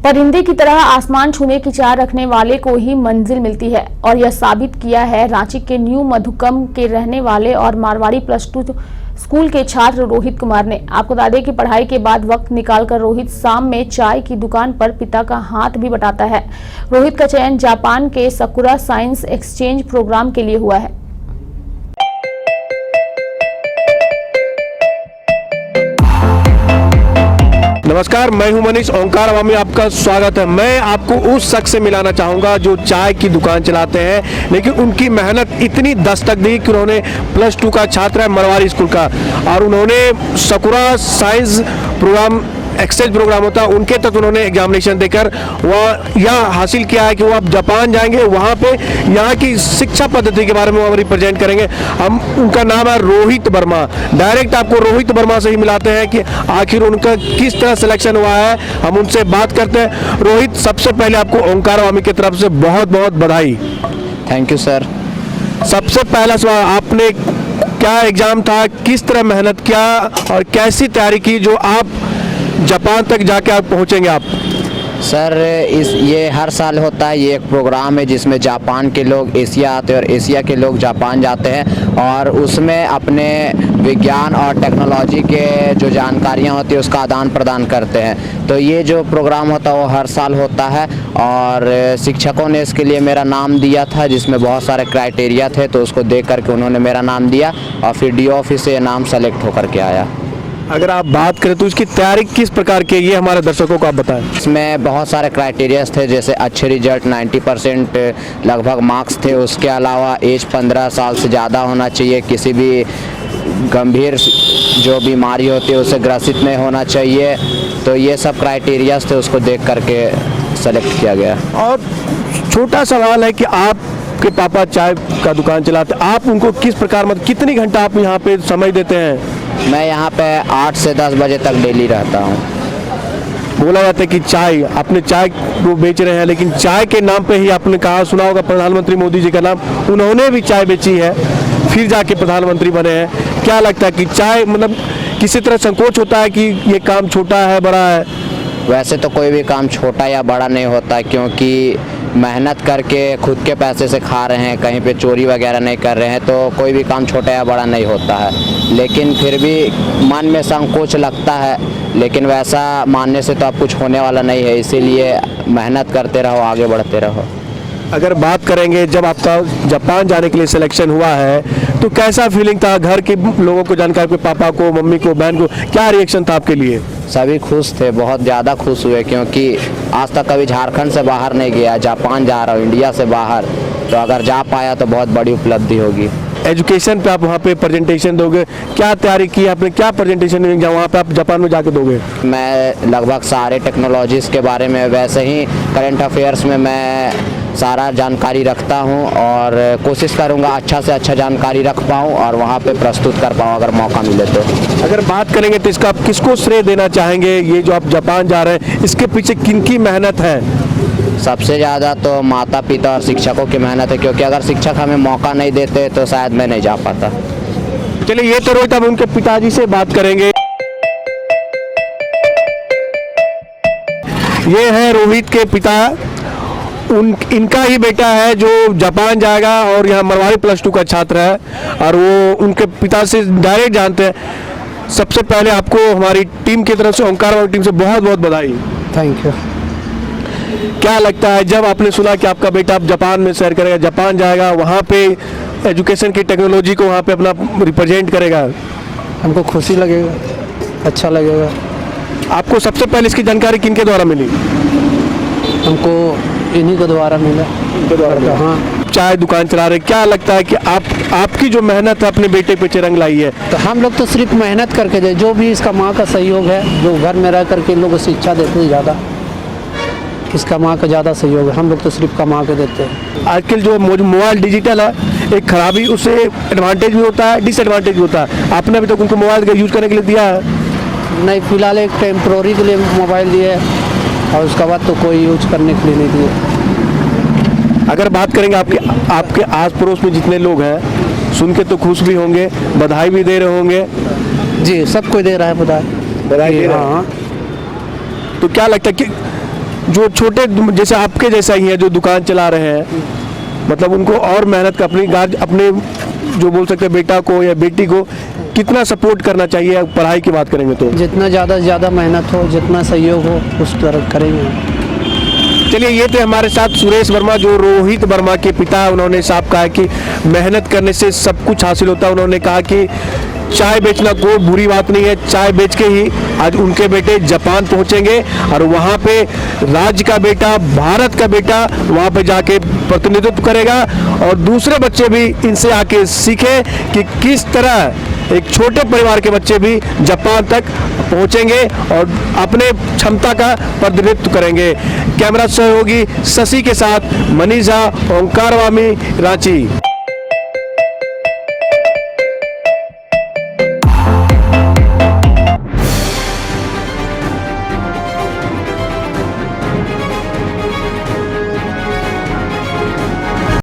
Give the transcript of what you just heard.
परिंदे की तरह आसमान छूने की चाह रखने वाले को ही मंजिल मिलती है और यह साबित किया है रांची के न्यू मधुकम के रहने वाले और मारवाड़ी +2 स्कूल के छात्र रोहित कुमार ने। आपको बता दें कि पढ़ाई के बाद वक्त निकालकर रोहित शाम में चाय की दुकान पर पिता का हाथ भी बटाता है। रोहित का चयन जापान के सकुरा साइंस एक्सचेंज प्रोग्राम के लिए हुआ है। नमस्कार, मैं हूं मनीष। ओंकार आवामी आपका स्वागत है। मैं आपको उस शख्स से मिलाना चाहूँगा जो चाय की दुकान चलाते हैं, लेकिन उनकी मेहनत इतनी दस्तक दी कि उन्होंने +2 का छात्र है मारवाड़ी स्कूल का, और उन्होंने Sakura science program exchange program होता है उनके तक उन्होंने एग्जामिनेशन देकर वह यह हासिल किया है कि वो अब जापान जाएंगे। वहाँ पे यहाँ की शिक्षा पद्धति के बारे में वो रिप्रेजेंट करेंगे। हम उनका नाम है रोहित वर्मा। डायरेक्ट आपको रोहित वर्मा से ही मिलाते हैं कि आखिर उनका किस तरह सिलेक्शन हुआ है। हम उनसे बात करते हैं। रोहित, सबसे पहले आपको ओंकार आवामी की तरफ से बहुत बहुत बधाई। Thank you sir. सबसे पहला सवाल, आपने क्या एग्जाम था, किस तरह मेहनत किया और कैसी तैयारी की जो आप जापान तक जाके आप पहुंचेंगे? आप सर ये हर साल होता है। ये एक प्रोग्राम है जिसमें जापान के लोग एशिया आते हैं और एशिया के लोग जापान जाते हैं और उसमें अपने विज्ञान और टेक्नोलॉजी के जो जानकारियां होती है उसका आदान प्रदान करते हैं। तो ये जो प्रोग्राम होता है वो हर साल होता है और शिक्षकों ने इसके लिए मेरा नाम दिया था, जिसमें बहुत सारे क्राइटेरिया थे। तो उसको देख करके उन्होंने मेरा नाम दिया और फिर DO ऑफिस से नाम सेलेक्ट होकर के आया। अगर आप बात करें तो इसकी तैयारी किस प्रकार की, ये हमारे दर्शकों को आप बताएं। इसमें बहुत सारे क्राइटेरियाज थे, जैसे अच्छे रिजल्ट 90% लगभग मार्क्स थे। उसके अलावा एज 15 साल से ज़्यादा होना चाहिए, किसी भी गंभीर जो बीमारी होती है उससे ग्रसित नहीं होना चाहिए। तो ये सब क्राइटेरियाज थे, उसको देख करके सेलेक्ट किया गया। और छोटा सवाल है कि आपके पापा चाय का दुकान चलाते, आप उनको किस प्रकार, मतलब कितनी घंटा आप यहाँ पे समय देते हैं? मैं यहाँ पे 8 से 10 बजे तक डेली रहता हूँ। बोला जाता है कि चाय, आपने चाय को बेच रहे हैं, लेकिन चाय के नाम पे ही आपने कहा, सुना होगा प्रधानमंत्री मोदी जी का नाम, उन्होंने भी चाय बेची है, फिर जाके प्रधानमंत्री बने हैं। क्या लगता है कि चाय, मतलब किसी तरह संकोच होता है कि ये काम छोटा है बड़ा है? वैसे तो कोई भी काम छोटा या बड़ा नहीं होता, क्योंकि मेहनत करके खुद के पैसे से खा रहे हैं, कहीं पे चोरी वगैरह नहीं कर रहे हैं, तो कोई भी काम छोटा या बड़ा नहीं होता है। लेकिन फिर भी मन में संकोच लगता है, लेकिन वैसा मानने से तो अब कुछ होने वाला नहीं है। इसीलिए मेहनत करते रहो, आगे बढ़ते रहो। अगर बात करेंगे, जब आपका जापान जाने के लिए सिलेक्शन हुआ है तो कैसा फीलिंग था? घर के लोगों को जानकर, आपके पापा को, मम्मी को, बहन को, क्या रिएक्शन था आपके लिए? सभी खुश थे, बहुत ज़्यादा खुश हुए, क्योंकि आज तक कभी झारखंड से बाहर नहीं गया, जापान जा रहा हूँ, इंडिया से बाहर। तो अगर जा पाया तो बहुत बड़ी उपलब्धि होगी। एजुकेशन पे आप वहाँ पे प्रेजेंटेशन दोगे, क्या तैयारी की आपने, क्या प्रेजेंटेशन वहाँ पे आप जापान में जाके दोगे? मैं लगभग सारे टेक्नोलॉजीज़ के बारे में, वैसे ही करंट अफेयर्स में मैं सारा जानकारी रखता हूं और कोशिश करूंगा अच्छा से अच्छा जानकारी रख पाऊं और वहां पे प्रस्तुत कर पाऊं अगर मौका मिले तो। अगर बात करेंगे तो इसका आप किसको श्रेय देना चाहेंगे? ये जो आप जापान जा रहे हैं, इसके पीछे किनकी मेहनत है? सबसे ज़्यादा तो माता पिता और शिक्षकों की मेहनत है, क्योंकि अगर शिक्षक हमें मौका नहीं देते तो शायद मैं नहीं जा पाता। चलिए, ये तो रोहित, अब उनके पिताजी से बात करेंगे। ये है रोहित के पिता, इनका ही बेटा है जो जापान जाएगा और यहाँ मारवाड़ी +2 का छात्र है, और वो उनके पिता से डायरेक्ट जानते हैं। सबसे पहले आपको हमारी टीम की तरफ से, ओंकार आवामी टीम से बहुत बहुत बधाई। Thank you. क्या लगता है जब आपने सुना कि आपका बेटा अब जापान में सैर करेगा, जापान जाएगा, वहाँ पे एजुकेशन की टेक्नोलॉजी को वहाँ पे अपना रिप्रेजेंट करेगा? हमको खुशी लगेगा, अच्छा लगेगा। आपको सबसे पहले इसकी जानकारी किनके द्वारा मिली? हमको इन्हीं के द्वारा मिला। हाँ, चाय दुकान चला रहे, क्या लगता है कि आपकी जो मेहनत है अपने बेटे पे रंग लाई है? तो हम लोग तो सिर्फ मेहनत करके दे, जो भी इसका माँ का सहयोग है, जो घर में रह करके इन लोग को शिक्षा देते हैं, ज़्यादा इसका माँ का ज़्यादा सहयोग है, हम लोग तो सिर्फ कमा के देते हैं। आजकल जो मोबाइल डिजिटल है, एक खराबी, उससे एडवांटेज भी होता है, डिसएडवांटेज भी होता है। आपने अभी तक उनको मोबाइल का यूज़ करने के लिए दिया है? नहीं, फिलहाल एक टेम्प्रोरी के लिए मोबाइल दिए और उसके बाद तो कोई यूज करने के लिए नहीं दिए। अगर बात करेंगे आपके आस पड़ोस में जितने लोग हैं, सुन के तो खुश भी होंगे, बधाई भी दे रहे होंगे। जी, सब कोई दे रहा है बधाई। दे रहा है। हाँ। तो क्या लगता है कि जो छोटे जैसे आपके जैसा ही है जो दुकान चला रहे हैं, मतलब उनको और मेहनत का अपने जो बोल सकते हैं बेटा को या बेटी को कितना सपोर्ट करना चाहिए पढ़ाई की बात करेंगे तो? जितना ज़्यादा से ज़्यादा मेहनत हो, जितना सहयोग हो, उस तरह करेंगे। चलिए, ये थे हमारे साथ सुरेश वर्मा जो रोहित वर्मा के पिता हैं। उन्होंने साफ कहा कि मेहनत करने से सब कुछ हासिल होता है। उन्होंने कहा कि चाय बेचना कोई बुरी बात नहीं है, चाय बेच के ही आज उनके बेटे जापान पहुंचेंगे और वहां पे राज्य का बेटा, भारत का बेटा वहां पे जाके प्रतिनिधित्व करेगा और दूसरे बच्चे भी इनसे आके सीखें कि किस तरह एक छोटे परिवार के बच्चे भी जापान तक पहुंचेंगे और अपने क्षमता का प्रतिनिधित्व करेंगे। कैमरा सहयोगी शशि के साथ मनीष झा, ओंकार वामी, रांची।